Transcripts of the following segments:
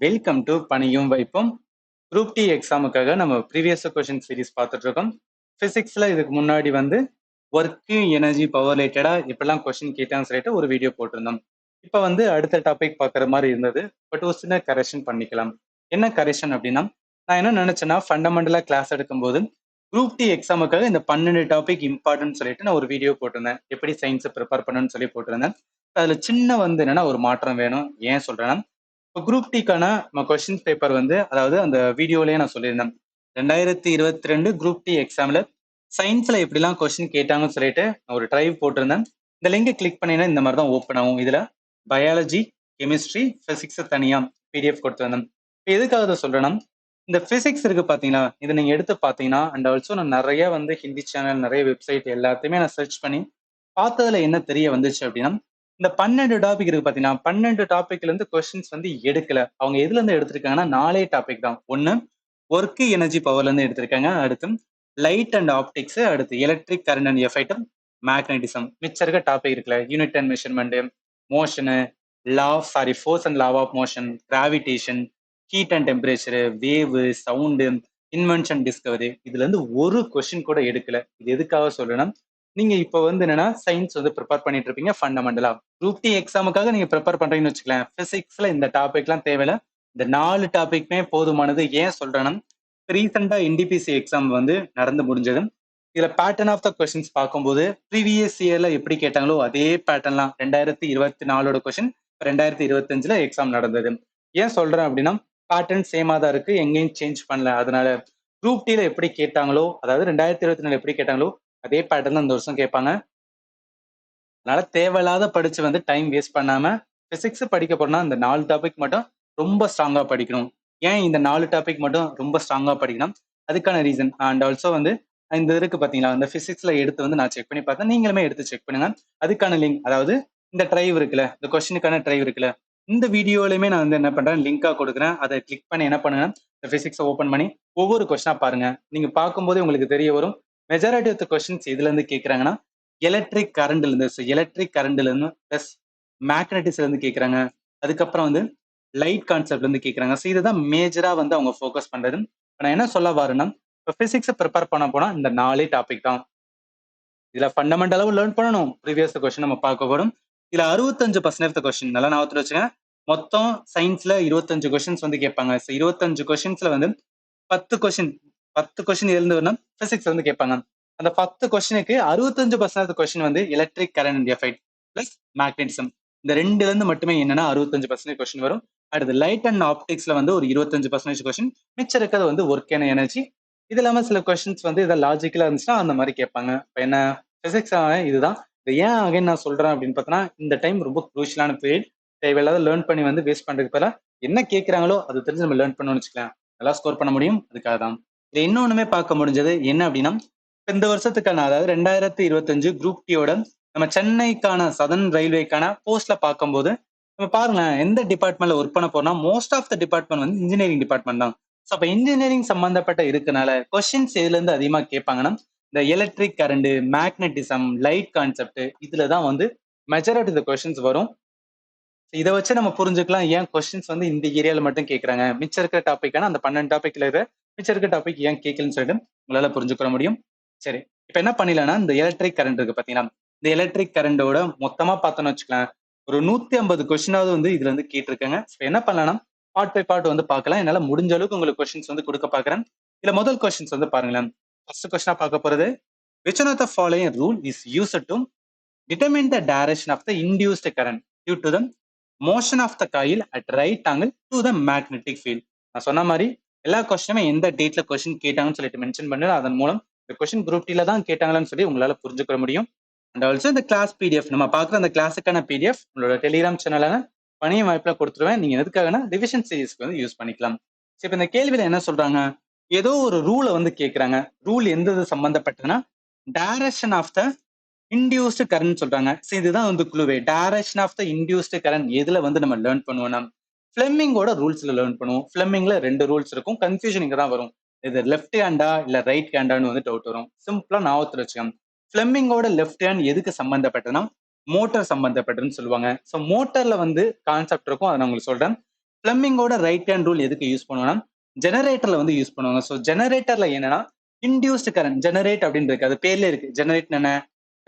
Welcome to பணியும் வைப்பும். Group D எக்ஸாமுக்காக நம்ம previous question series பார்த்துட்டு இருக்கோம். பிசிக்ஸ்ல இதுக்கு முன்னாடி வந்து ஒர்க்கு எனர்ஜி பவர் ரிலேட்டடா இப்பெல்லாம் கொஸ்டின் கேட்டான்னு சொல்லிட்டு ஒரு வீடியோ போட்டிருந்தோம். இப்போ வந்து அடுத்த டாபிக் பார்க்குற மாதிரி இருந்தது. பட் ஒரு சின்ன கரெக்ஷன் பண்ணிக்கலாம். என்ன கரெக்ஷன் அப்படின்னா, நான் என்ன நினைச்சேன்னா ஃபண்டமெண்டலா கிளாஸ் எடுக்கும்போது குரூப் டி எக்ஸாமுக்காக இந்த 12 டாபிக் இம்பார்ட்டன்ட் சொல்லிட்டு நான் ஒரு வீடியோ போட்டிருந்தேன். எப்படி சயின்ஸ் ப்ரிப்பேர் பண்ணணும்னு சொல்லி போட்டிருந்தேன். அதுல சின்ன வந்து என்னன்னா ஒரு மாற்றம் வேணும். ஏன் சொல்றேன்னா, இப்போ குரூப் டிக்கான கொஸ்டின் பேப்பர் வந்து அதாவது அந்த வீடியோலயே நான் சொல்லியிருந்தேன். 2022 குரூப் டி எக்ஸாம்ல சயின்ஸ்ல எப்படிலாம் கொஸ்டின் கேட்டாங்கன்னு சொல்லிட்டு நான் ஒரு ட்ரைவ் போட்டிருந்தேன். இந்த லிங்கை கிளிக் பண்ணீங்கன்னா இந்த மாதிரி தான் ஓப்பன் ஆகும். இதுல பயாலஜி, கெமிஸ்ட்ரி, பிசிக்ஸ் தனியா பிடிஎஃப் கொடுத்துருந்தேன். இப்போ எதுக்காக அதை சொல்றேன்னா, இந்த பிசிக்ஸ் இருக்கு பாத்தீங்களா, இதை நீங்க எடுத்து பாத்தீங்கன்னா அண்ட் ஆல்சோ நான் நிறைய வந்து ஹிந்தி சேனல், நிறைய வெப்சைட் எல்லாத்தையுமே நான் சர்ச் பண்ணி பார்த்ததுல என்ன தெரிய வந்துச்சு அப்படின்னா, இந்த 12 டாபிக் இருக்கு பாத்தீங்கன்னா, 12 டாபிக்ல இருந்து கொஸ்டின்ஸ் வந்து எடுக்கல. அவங்க எதுல இருந்து எடுத்திருக்காங்கன்னா 4 டாபிக் தான். ஒன்னு ஒர்க் எனர்ஜி பவர்ல இருந்து எடுத்திருக்காங்க. அடுத்து லைட் அண்ட் ஆப்டிக்ஸ், அடுத்து electric current and effect, magnetism. மிச்சம் இருக்க டாபிக் இருக்குல்ல, unit and measurement, motion, force and law of motion, gravitation, heat and temperature, wave, sound, invention, discovery, இதுல இருந்து ஒரு கொஸ்டின் கூட எடுக்கல. இது எதுக்காக சொல்றேன்னா, நீங்க இப்ப வந்து என்னன்னா சயின்ஸ் வந்து ப்ரிப்பேர் பண்ணிட்டு இருப்பீங்க ஃபண்டமெண்டலா. குரூப் டி எக்ஸாமுக்காக நீங்க ப்ரிப்பேர் பண்றீங்கன்னு வச்சுக்கலாம். பிசிக்ஸ்ல இந்த டாபிக்லாம் தேவையில்ல. இந்த 4 டாபிக்மே போதுமானது. ஏன் சொல்றேன்னா, ரீசெண்டா என்டிபிசி எக்ஸாம் வந்து நடந்து முடிஞ்சது. இதுல பேட்டர்ன் ஆஃப் த கொஸ்டின்ஸ் பார்க்கும்போது ப்ரீவியஸ் இயர்ல எப்படி கேட்டாங்களோ அதே பேட்டர்ன்லாம் 2024ஓட கொஸ்டின் 2025ல எக்ஸாம் நடந்தது. ஏன் சொல்றேன் அப்படின்னா, பேட்டர்ன் சேமா தான் இருக்கு, எங்கேயும் சேஞ்ச் பண்ணல. அதனால குரூப் டில எப்படி கேட்டாங்களோ, அதாவது 2024 எப்படி கேட்டாங்களோ அதே பேட்டர்ன் இந்த வருஷம் கேட்பாங்க. அதனால தேவையில்லாத படிச்சு வந்து டைம் வேஸ்ட் பண்ணாம பிசிக்ஸ் படிக்க போறோம்னா இந்த 4 டாபிக் மட்டும் ரொம்ப ஸ்ட்ராங்கா படிக்கணும். ஏன் இந்த 4 டாபிக் மட்டும் ரொம்ப ஸ்ட்ராங்கா படிக்கணும், அதுக்கான ரீசன் அண்ட் ஆல்சோ வந்து இந்த இருக்கு பாத்தீங்களா, இந்த பிசிக்ஸ்ல எடுத்து வந்து நான் செக் பண்ணி பார்த்தேன். நீங்களுமே எடுத்து செக் பண்ணுங்க. அதுக்கான லிங்க், அதாவது இந்த ட்ரைவ் இருக்குல்ல, இந்த கொஸ்டினுக்கான ட்ரைவ் இருக்குல்ல, இந்த வீடியோலயுமே நான் வந்து என்ன பண்றேன், லிங்கா கொடுக்குறேன். அதை கிளிக் பண்ணி என்ன பண்ணுங்க, இந்த பிசிக்ஸை ஓப்பன் பண்ணி ஒவ்வொரு கொஸ்டினா பாருங்க. நீங்க பார்க்கும்போதே உங்களுக்கு தெரிய வரும். மெஜாரிட்டி ஆஃப் த கொஸ்டின்ஸ் இதுல இருந்து கேட்கறாங்கன்னா எலக்ட்ரிக் கரண்ட்ல இருந்து, எலக்ட்ரிக் கரண்ட்ல இருந்து பிளஸ் மேக்னட்டிஸ்ல இருந்து கேட்கறாங்க. அதுக்கப்புறம் வந்து லைட் கான்செப்ட்ல இருந்து கேட்கறாங்க. ஸோ இதுதான் மேஜரா வந்து அவங்க ஃபோக்கஸ் பண்றது. நான் என்ன சொல்ல வரேன்னா, இப்போ பிசிக்ஸ் ப்ரிப்பேர் பண்ண போனா இந்த 4 டாபிக் தான். இதுல ஃபண்டமெண்டலாவும் லேர்ன் பண்ணணும். ப்ரீவியஸ் கொஸ்டின் நம்ம பார்க்க போறோம். இதுல 65% கொஸ்டின் நல்லா ஞாபகத்துல வச்சுங்க. மொத்தம் சயின்ஸ்ல 25 கொஸ்டின்ஸ் வந்து கேட்பாங்க. 25 கொஸ்டின்ஸ்ல வந்து 10 கொஸ்டின் 10 கொஸ்டின் இருந்து வரணும் பிசிக்ஸ் வந்து கேட்பாங்க. அந்த 10 கொஸ்டினுக்கு 65% கொஸ்டின் வந்து electric current and effect plus magnetism. இந்த ரெண்டுல இருந்து மட்டுமே என்னன்னா 65% கொஸ்டின் வரும். அடுத்து லைட் அண்ட் ஆப்டிக்ஸ்ல வந்து ஒரு 25% கொஸ்டின். மிச்சம் இருக்கிறது வந்து ஒர்க் அண்ட் எனர்ஜி. இது இல்லாம சில கொஸ்டின்ஸ் வந்து இதை லாஜிக்கலா இருந்துச்சுன்னா அந்த மாதிரி கேட்பாங்க. இப்போ என்ன பிசிக்ஸ் இதுதான். இது ஏன் அகைன் நான் சொல்றேன் அப்படின்னு பார்த்தோன்னா, இந்த டைம் ரொம்ப குரூஷியலான பீரியட். தேவையில்லாத லேர்ன் பண்ணி வந்து வேஸ்ட் பண்றதுக்கு பதிலா என்ன கேட்கறாங்களோ அதை தெரிஞ்சு நம்ம லேர்ன் பண்ணணும்னு வச்சுக்கலாம், நல்லா ஸ்கோர் பண்ண முடியும். அதுக்காக தான் இது. இன்னொன்னுமே பார்க்க முடிஞ்சது என்ன அப்படின்னா, இந்த வருஷத்துக்கான அதாவது 2025 குரூப் டியோட நம்ம சென்னைக்கான சதன் ரயில்வேக்கான போஸ்ட்ல பார்க்கும்போது நம்ம பாருங்களேன், எந்த டிபார்ட்மெண்ட்ல ஒர்க் பண்ண போறோம்னா மோஸ்ட் ஆஃப் த டிபார்ட்மெண்ட் வந்து இன்ஜினியரிங் டிபார்ட்மெண்ட் தான். ஸோ அப்போ இன்ஜினியரிங் சம்பந்தப்பட்ட இருக்கனால கொஸ்டின்ஸ் எதுல இருந்து அதிகமா கேட்பாங்கன்னா, இந்த electric current, magnetism, light concept, இதுல தான் வந்து மெஜாரிட்டி ஆஃப் கொஸ்டின்ஸ் வரும். இதை வச்சு நம்ம புரிஞ்சுக்கலாம் ஏன் கொஸ்டின்ஸ் வந்து இந்த ஏரியால மட்டும் கேட்கறாங்க. மிச்சம் இருக்கிற டாபிக்கான அந்த 12 டாபிக்ல இருக்கிற மிச்சம் இருக்கிற டாபிக் ஏன் கேட்கலன்னு சொல்லிட்டு உங்களால புரிஞ்சுக்க முடியும். சரி, இப்ப என்ன பண்ணிடலாம்னா, இந்த எலக்ட்ரிக் கரண்ட் இருக்கு பாத்தீங்களா, இந்த எலக்ட்ரிக் கரண்டோட மொத்தமா பார்த்தோம்னு வச்சுக்கலாம், ஒரு 150 கொஸ்டினாவது வந்து இதுல இருந்து கேட்டிருக்காங்க. என்ன பண்ணலாம்னா, பார்ட் பை பார்ட் வந்து பார்க்கலாம். என்னால முடிஞ்ச அளவுக்கு உங்களுக்கு கொஸ்டின்ஸ் வந்து கொடுக்க பாக்குறேன். இதுல முதல் கொஸ்டின்ஸ் வந்து பாருங்களேன். ஃபர்ஸ்ட் கொஸ்டினா பார்க்க போறது, which one of the following rule is used to determine the direction of the induced current due to the motion of the coil at right angle to the magnetic field. நான் சொன்ன மாதிரி எல்லா கொஸ்டினுமே எந்த டேட்ல question கேட்டாங்கன்னு சொல்லிட்டு mention பண்ணி அதன் மூலம் இந்த கொஸ்டின் குரூப் டில தான் கேட்டாங்களான்னு சொல்லி உங்களால புரிஞ்சுக்க முடியும். அண்ட் ஆல்சோ இந்த கிளாஸ் பிடிஎஃப் நம்ம பார்க்குற அந்த கிளாஸுக்கான பிடிஎஃப் உங்களோட டெலிகிராம் சேனலான பணிய வாய்ப்புல கொடுத்துருவேன். நீங்க எதுக்காகனா ரிவிஷன் சீரிஸ்க்கு வந்து யூஸ் பண்ணிக்கலாம். சரி, இப்போ இந்த கேள்வியில என்ன சொல்றாங்க, ஏதோ ஒரு ரூலை வந்து கேட்கறாங்க. ரூல் எந்த சம்பந்தப்பட்டதுன்னா, direction of the induced current சொல்றாங்க. சரி, இதுதான் வந்து குழுவே. Direction of the induced current எதுல வந்து நம்ம லேர்ன் பண்ணுவோம், ஃபிளெமிங்கோட ரூல்ஸ்ல லேர்ன் பண்ணுவோம். ஃபிளெமிங்ல 2 ரூல்ஸ் இருக்கும். கன்ஃபியூஷன் இங்க தான் வரும். இது லெஃப்ட் ஹேண்டா இல்ல ரைட் ஹேண்டான்னு வந்து டவுட் வரும். சிம்பிளா ஞாபகத்துல வச்சுக்கோங்க. ஃபிளெமிங்கோட லெஃப்ட் ஹேண்ட் எதுக்கு சம்பந்தப்பட்டதுன்னா மோட்டார் சம்பந்தப்பட்டதுன்னு சொல்லுவாங்க. ஸோ மோட்டார்ல வந்து கான்செப்ட் இருக்கும், அதை நான் உங்களுக்கு சொல்றேன். பிளம்பிங்கோட ரைட் ஹேண்ட் ரூல் எதுக்கு யூஸ் பண்ணுவோம்னா ஜெனரேட்டர்ல வந்து யூஸ் பண்ணுவாங்க. ஸோ ஜெனரேட்டர்ல என்னன்னா இன்டியூஸ்டு கரண்ட் ஜெனரேட் அப்படின்னு இருக்கு, அது பேர்ல இருக்கு. ஜெனரேட் என்ன,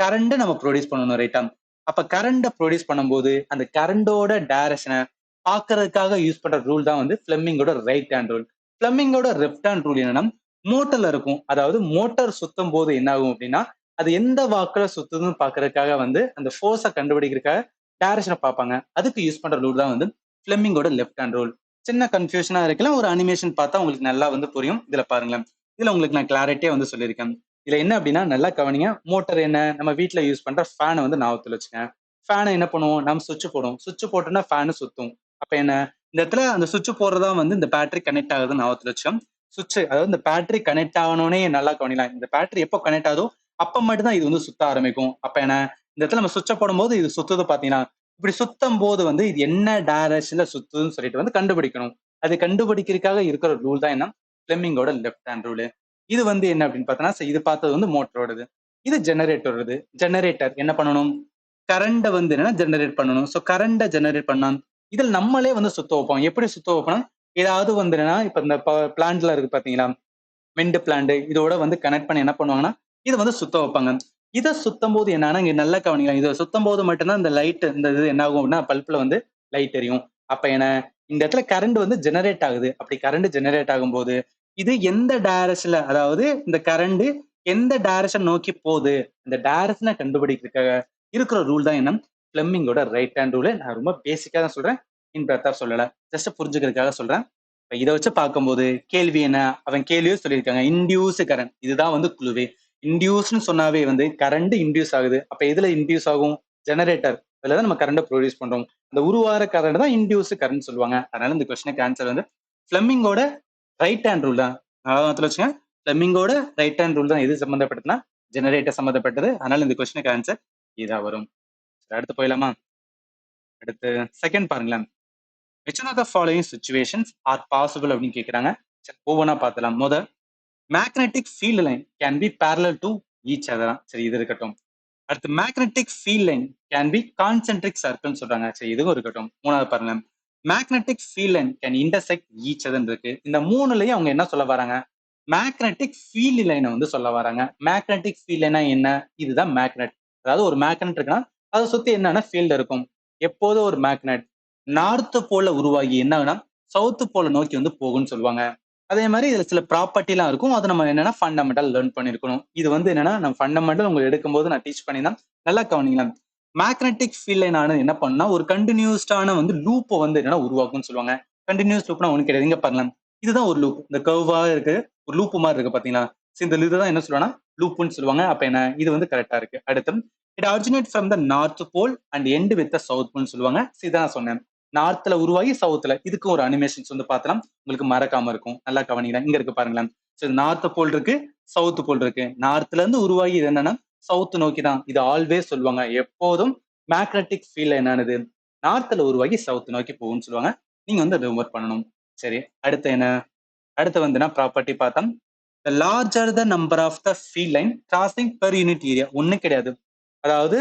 கரண்ட் நம்ம ப்ரொடியூஸ் பண்ணணும் ரைட்டா. அப்ப கரண்ட ப்ரொடியூஸ் பண்ணும்போது அந்த கரண்டோட டைரக்ஷனை பாக்குறதுக்காக யூஸ் பண்ற ரூல் தான் வந்து பிளம்பிங்கோட ரைட் ஹேண்ட் ரூல். பிளம்பிங்கோட லெஃப்ட் ஹேண்ட் ரூல் என்னன்னா மோட்டர்ல இருக்கும். அதாவது மோட்டார் சுத்தும் போது என்ன ஆகும் அப்படின்னா அது எந்த வாக்குல சுத்துதுன்னு பாக்குறதுக்காக வந்து அந்த ஃபோர்ஸை கண்டுபிடிக்கிறதுக்காக டைரக்ஷனை பார்ப்பாங்க. அதுக்கு யூஸ் பண்ற ரூல் தான் வந்து பிளம்பிங்கோட லெஃப்ட் ஹேண்ட் ரூல். சின்ன கன்ஃபியூஷனா இருக்கலாம், ஒரு அனிமேஷன் பார்த்தா உங்களுக்கு நல்லா வந்து புரியும். இதுல பாருங்களேன், இதுல உங்களுக்கு நான் கிளாரிட்டியா வந்து சொல்லியிருக்கேன். இதுல என்ன அப்படின்னா நல்லா கவனிங்க. மோட்டர் என்ன, நம்ம வீட்டுல யூஸ் பண்ற ஃபேனை வந்து ஞாபகத்துல வச்சுக்கேன். ஃபேனை என்ன பண்ணுவோம், நம்ம சுவிட்ச் போடுவோம். சுவிட்ச் போட்டோம்னா ஃபேனு சுத்தும். அப்ப என்ன, இந்த இடத்துல அந்த சுவிட்ச் போடுறதா வந்து இந்த பேட்டரி கனெக்ட் ஆகுதுன்னு ஞாபகத்துல வச்சோம். சுவிட்ச் அதாவது இந்த பேட்டரி கனெக்ட் ஆகணும்னே நல்லா கவனிக்கலாம். இந்த பேட்டரி எப்போ கனெக்ட் ஆகுதோ அப்ப மட்டும் தான் இது வந்து சுத்த ஆரம்பிக்கும். அப்ப என்ன, இந்த இடத்துல நம்ம சுவிட்சை போடும்போது இது சுத்துது பாத்தீங்கன்னா, இப்படி சுத்தும் போது வந்து இது என்ன டைரக்ஷன்ல சுத்துதுன்னு சொல்லிட்டு வந்து கண்டுபிடிக்கணும். அது கண்டுபிடிக்கிறதுக்காக இருக்கிற ரூல் தான் என்ன, பிளெமிங்கோட லெஃப்ட் ஹேண்ட் ரூல். இது வந்து என்ன அப்படின்னு பார்த்தோன்னா, இது பார்த்தது வந்து மோட்டரோடது. இது ஜெனரேட்டரோடது. ஜெனரேட்டர் என்ன பண்ணணும், கரண்ட வந்து என்னன்னா ஜெனரேட் பண்ணணும். ஸோ கரண்ட ஜெனரேட் பண்ணணும். இதில் நம்மளே வந்து சுத்த வைப்போம். எப்படி சுத்த வைப்போம், ஏதாவது வந்து என்னன்னா இப்ப இந்த பிளான்ட்ல இருக்கு பாத்தீங்களா, விண்ட் பிளான்ட் இதோட வந்து கனெக்ட் பண்ணி என்ன பண்ணுவாங்கன்னா இதை வந்து சுத்த வைப்பாங்க. இதை சுத்தம் போது என்னன்னா இங்க நல்லா கவனிக்கலாம். இதை சுத்தம் போது மட்டும்தான் இந்த லைட் இந்த இது என்ன ஆகும் அப்படின்னா பல்ப்ல வந்து லைட் எரியும். அப்ப என்ன, இந்த இடத்துல கரண்ட் வந்து ஜெனரேட் ஆகுது. அப்படி கரண்ட் ஜெனரேட் ஆகும்போது இது எந்த டைரக்ஷன்ல, அதாவது இந்த கரண்ட் எந்த டைரக்ஷன் நோக்கி போகுது, இந்த டைரக்ஷனை கண்டுபிடிக்கிறதுக்காக இருக்கிற ரூல் தான் என்ன, பிளம்பிங்கோட ரைட் ஹேண்ட் ரூல். நான் ரொம்ப பேசிக்கா தான் சொல்றேன், இன் பிரத்தா சொல்லல, ஜஸ்ட் புரிஞ்சுக்கிறதுக்காக சொல்றேன். இதை வச்சு பார்க்கும்போது கேள்வி என்ன, அவன் கேள்வியும் சொல்லியிருக்காங்க, இன்டியூஸ் கரண்ட். இதுதான் வந்து குழுவே. இன்டியூஸ்னு சொன்னாவே வந்து கரண்ட் இன்டியூஸ் ஆகுது. அப்ப எதுல இன்டியூஸ் ஆகும், ஜெனரேட்டர். அதுலதான் நம்ம கரண்ட் ப்ரொடியூஸ் பண்றோம். அந்த உருவார கரண்ட் தான் இன்டியூஸ் கரண்ட் சொல்லுவாங்க. அதனால இந்த கொஸ்டினுக்கு ஆன்சர் வந்து பிளமிங்கோட ரைட் ஹேண்ட் ரூல் தான். அதாவது வச்சுங்க, பிளமிங்கோட ரைட் ஹேண்ட் ரூல் தான் எது சம்பந்தப்பட்டதுன்னா ஜெனரேட்டர் சம்பந்தப்பட்டது. அதனால இந்த கொஸ்டினுக்கு ஆன்சர் இதா வரும். அடுத்து போயிடலாமா. அடுத்து செகண்ட் பாருங்களேன். which one of the following situations are possible அப்படின்னு கேட்கிறாங்க. சரி ஒவ்வொன்றா பார்த்தலாம். Magnetic field line can be parallel to each other. சரி இது இருக்கட்டும். அடுத்து magnetic field line can be concentric சர்க்கிள்னு சொல்றாங்க. சரி இதுவும் இருக்கட்டும். மூணாவது பாருங்க, magnetic field line can intersect each other இருக்கு. இந்த மூணுலயும் அவங்க என்ன சொல்ல வராங்க, மேக்னெட்டிக் ஃபீல்ட் லைனை வந்து சொல்ல வராங்க. மேக்னெட்டிக் ஃபீல்ட் லைனா என்ன, இதுதான் மேக்னெட். அதாவது ஒரு மேக்னெட் இருக்குன்னா அதை சுத்தி என்னன்னா ஃபீல்டு இருக்கும். எப்போதும் ஒரு மேக்னெட் நார்த் போல உருவாகி என்ன ஆகுனா சவுத் போல நோக்கி வந்து போகும்னு சொல்லுவாங்க. அதே மாதிரி இதுல சில ப்ராப்பர்ட்டிலாம் இருக்கும். அதை நம்ம என்னன்னா ஃபண்டமெண்டல் லேர்ன் பண்ணிருக்கணும். இது வந்து என்னன்னா நம்ம ஃபண்டமெண்டல் உங்களுக்கு எடுக்கும்போது நான் டீச் பண்ணிதான் நல்லா கவனிக்கலாம். மேக்னெட்டிக் ஃபீல்ட் லைன் ஆனது என்ன பண்ணா ஒரு கண்டினியூஸ்டான வந்து லூப்பை வந்து என்னன்னா உருவாக்கும்னு சொல்லுவாங்க. கண்டினியூஸ் லூப்னா ஒண்ணு கிடையாது. இங்க பாருங்க, இதுதான் ஒரு லூப். இந்த கர்வா இருக்கு, ஒரு லூப் மாதிரி இருக்கு பாத்தீங்களா. இந்த இதுதான் என்ன சொல்லுவாங்கன்னா லூப்புன்னு சொல்லுவாங்க. அப்ப என்ன, இது வந்து கரெக்டா இருக்கு. அடுத்து it originate from the north pole and end with the south போல்னு சொல்லுவாங்க. இதான் நான் சொன்னேன், நார்த்ல உருவாகி சவுத்ல. இதுக்கு ஒரு அனிமேஷன்ஸ் வந்து பார்த்தலாம், உங்களுக்கு மறக்காம இருக்கும். நல்லா கவனிக்கலாம். இங்க இருக்கு பாருங்களேன். நார்த் போல் இருக்கு, சவுத் போல் இருக்கு. நார்த்ல இருந்து உருவாகி இது என்னன்னா சவுத் நோக்கி தான். இது ஆல்வேஸ் சொல்லுவாங்க, எப்போதும் மேக்னெட்டிக் ஃபீல்ட் என்னது நார்த்ல உருவாகி சவுத் நோக்கி போகும்னு சொல்லுவாங்க. நீங்க வந்து அதை ஹோம்வொர்க் பண்ணணும். சரி அடுத்து என்ன, அடுத்து வந்து ப்ராப்பர்ட்டி பார்த்தோம். the larger the number of the field line crossing per unit area. ஒண்ணு கிடையாது. அதாவது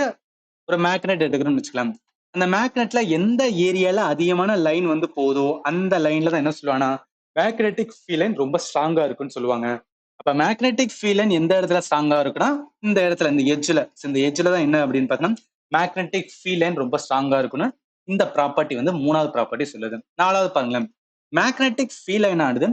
ஒரு மேக்னெட் எடுக்கிறோம்னு வச்சுக்கலாம். அந்த மேக்னெட்ல எந்த ஏரியால அதிகமான லைன் வந்து போதோ அந்த லைன்ல தான் என்ன சொல்லுவாங்கன்னா மேக்னெட்டிக் ஃபீல்ட் லைன் ரொம்ப ஸ்ட்ராங்கா இருக்குன்னு சொல்லுவாங்க. அப்ப மேக்னெட்டிக் ஃபீல்ட் லைன் எந்த இடத்துல ஸ்ட்ராங்கா இருக்குன்னா இந்த இடத்துல, இந்த எட்ஜ்ல. இந்த எட்ஜ்ல தான் என்ன அப்படின்னு பார்த்தோம்னா மேக்னெட்டிக் ஃபீல்ட் லைன் ரொம்ப ஸ்ட்ராங்கா இருக்குன்னு இந்த ப்ராப்பர்ட்டி வந்து மூணாவது ப்ராப்பர்ட்டி சொல்லுது. நாலாவது பாருங்களேன், மேக்னெட்டிக் ஃபீல்ட் லைன் ஆனது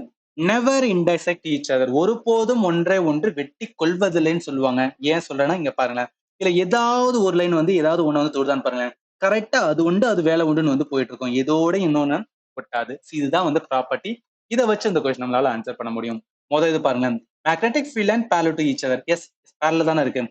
நெவர் இன்டர்செக்ட் ஈச் அதர். ஒருபோதும் ஒன்றை ஒன்று வெட்டி கொள்வதில்லைன்னு சொல்லுவாங்க. ஏன் சொல்றேன்னா இங்க பாருங்களேன், இதுல ஏதாவது ஒரு லைன் வந்து ஏதாவது ஒண்ணு வந்து தொடுதான்னு பாருங்களேன். கரெக்டா அது உண்டு அது வேலை உண்டுன்னு வந்து போயிட்டு இருக்கும். இதோட இன்னொன்னு ஒட்டாது. இதுதான் வந்து ப்ராப்பர்ட்டி. இதை வச்சு இந்த கொஸ்டின் நம்மளால ஆன்சர் பண்ண முடியும். முதல் இது பாருங்க, magnetic field and parallel to each other. Yes parallel தானே இருக்கு.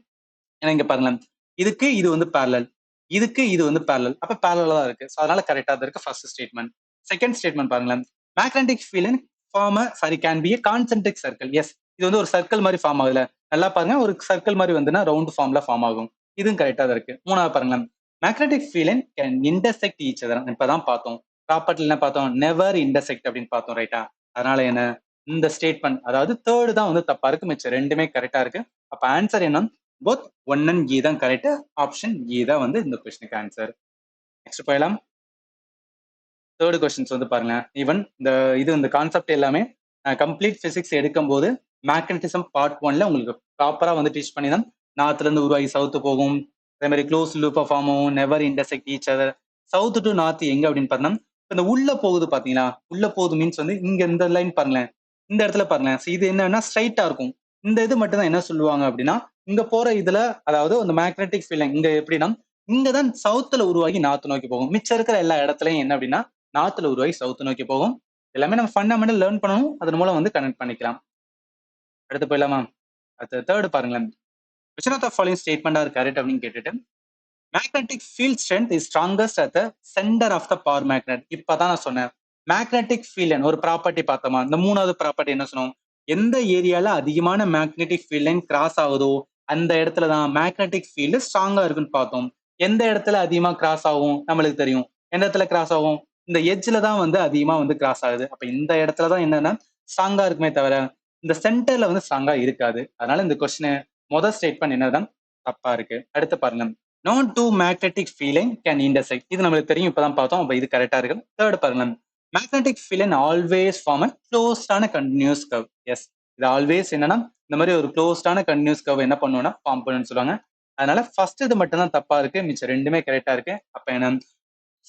ஏன்னா இங்க பாருங்களேன், இதுக்கு இது வந்து parallel, இதுக்கு இது வந்து parallel. அப்ப parallel தான் இருக்கு. அதனால கரெக்டா தான் இருக்கு ஃபர்ஸ்ட் ஸ்டேட்மெண்ட். செகண்ட் ஸ்டேட்மெண்ட் பாருங்களேன், magnetic field form can be a concentric circle. Yes இது வந்து ஒரு சர்க்கிள் மாதிரி ஃபார்ம் ஆகுதுல. நல்லா பாருங்க, ஒரு சர்க்கிள் மாதிரி வந்துன்னா ரவுண்ட் ஃபார்ம்ல ஃபார்ம் ஆகும். இதுவும் கரெக்டா தான் இருக்கு. மூணாவது பாருங்களேன், magnetic field can intersect each other. இப்பதான் பார்த்தோம் ப்ராப்பர்ட்டி என்ன பார்த்தோம், நெவர் இன்டர்செக்ட் அப்படின்னு பார்த்தோம் ரைட்டா. அதனால என்ன, இந்த ஸ்டேட்மெண்ட் அதாவது தேர்டு தான் வந்து தப்பா இருக்கு, மிச்சம் ரெண்டுமே கரெக்டா இருக்கு. அப்ப ஆன்சர் என்ன, போத் 1 and E தான் கரெக்ட். ஆப்ஷன் E தான் வந்து இந்த கொஸ்டினுக்கு ஆன்சர். நெக்ஸ்ட் போயிடலாம். தேர்ட் கொஸ்டின்ஸ் வந்து பாருங்க. ஈவன் இந்த கான்செப்ட் எல்லாமே கம்ப்ளீட் பிசிக்ஸ் எடுக்கும்போது மேக்னட்டிசம் பார்ட் 1ல உங்களுக்கு ப்ராப்பரா வந்து டீச் பண்ணி தான் நார்த்ல இருந்து உருவாகி சவுத்து போகும். அதே மாதிரி க்ளோஸ் லூப் ஃபார்ம் ஆகும், never intersect each other. South to north எங்க அப்படின்னு பார்த்தோம்னா இந்த உள்ள போகுது பாத்தீங்களா, உள்ள போகுது மீன்ஸ் வந்து இங்க இந்த லைன் பாருங்களேன், இந்த இடத்துல பாருங்களேன். இது என்னன்னா ஸ்ட்ரைட்டா இருக்கும். இந்த இது மட்டும் தான் என்ன சொல்லுவாங்க அப்படின்னா, இங்க போற இதுல அதாவது அந்த மேக்னெட்டிக் ஃபீல்ட் இங்க எப்படின்னா இங்கதான் சவுத்துல உருவாகி நார்த் நோக்கி போகும். மிச்சம் இருக்கிற எல்லா இடத்துலயும் என்ன அப்படின்னா நார்த்ல உருவாகி சவுத் நோக்கி போகும். எல்லாமே நம்ம ஃபண்டமெண்டல் லேர்ன் பண்ணணும், அதன் மூலம் வந்து கனெக்ட் பண்ணிக்கலாம். அடுத்து போயிடலாமா? அடுத்து தேர்ட் பாருங்களேன். which of the following statement are correct அப்படின்னு கேட்டுட்டு magnetic field strength is strongest at the centre of the power magnet. இப்பதான் நான் சொன்னேன் மேக்னெட்டிக் ஃபீல்ட் ஒரு ப்ராப்பர்ட்டி பார்த்தோமா, இந்த மூணாவது ப்ராப்பர்ட்டி என்ன சொன்னோம், எந்த ஏரியால அதிகமான மேக்னெட்டிக் ஃபீல்ட் லைன் கிராஸ் ஆகுதோ அந்த இடத்துல தான் மேக்னெட்டிக் ஃபீல்டு ஸ்ட்ராங்கா இருக்குன்னு பார்த்தோம். எந்த இடத்துல அதிகமா கிராஸ் ஆகும் நம்மளுக்கு தெரியும். எந்த இடத்துல கிராஸ் ஆகும், இந்த எட்ஜ்ல தான் வந்து அதிகமா வந்து கிராஸ் ஆகுது. அப்ப இந்த இடத்துல தான் என்னன்னா ஸ்ட்ராங்கா இருக்குமே தவிர இந்த சென்டர்ல வந்து ஸ்ட்ராங்கா இருக்காது. அதனால இந்த கொஸ்டின் முதல் ஸ்டேட்மெண்ட் என்னதான் தப்பா இருக்கு. அடுத்து பாருங்க, no two magnetic field can intersect. இது நம்மளுக்கு தெரியும், இப்பதான் பார்த்தோம். அப்ப இது கரெக்டா இருக்கு. தேர்ட் பாருங்க, magnetic field always form a closed ஆன continuous curve. எஸ், இது ஆல்வேஸ் என்னன்னா இந்த மாதிரி ஒரு closed ஆன continuous curve என்ன பண்ணுவோம்னா ஃபார்ம் பண்ணுன்னு சொல்லுவாங்க. அதனால ஃபர்ஸ்ட் இது மட்டும் தான் தப்பா இருக்கு, மிச்சம் ரெண்டுமே கரெக்டா இருக்கு. அப்ப என்ன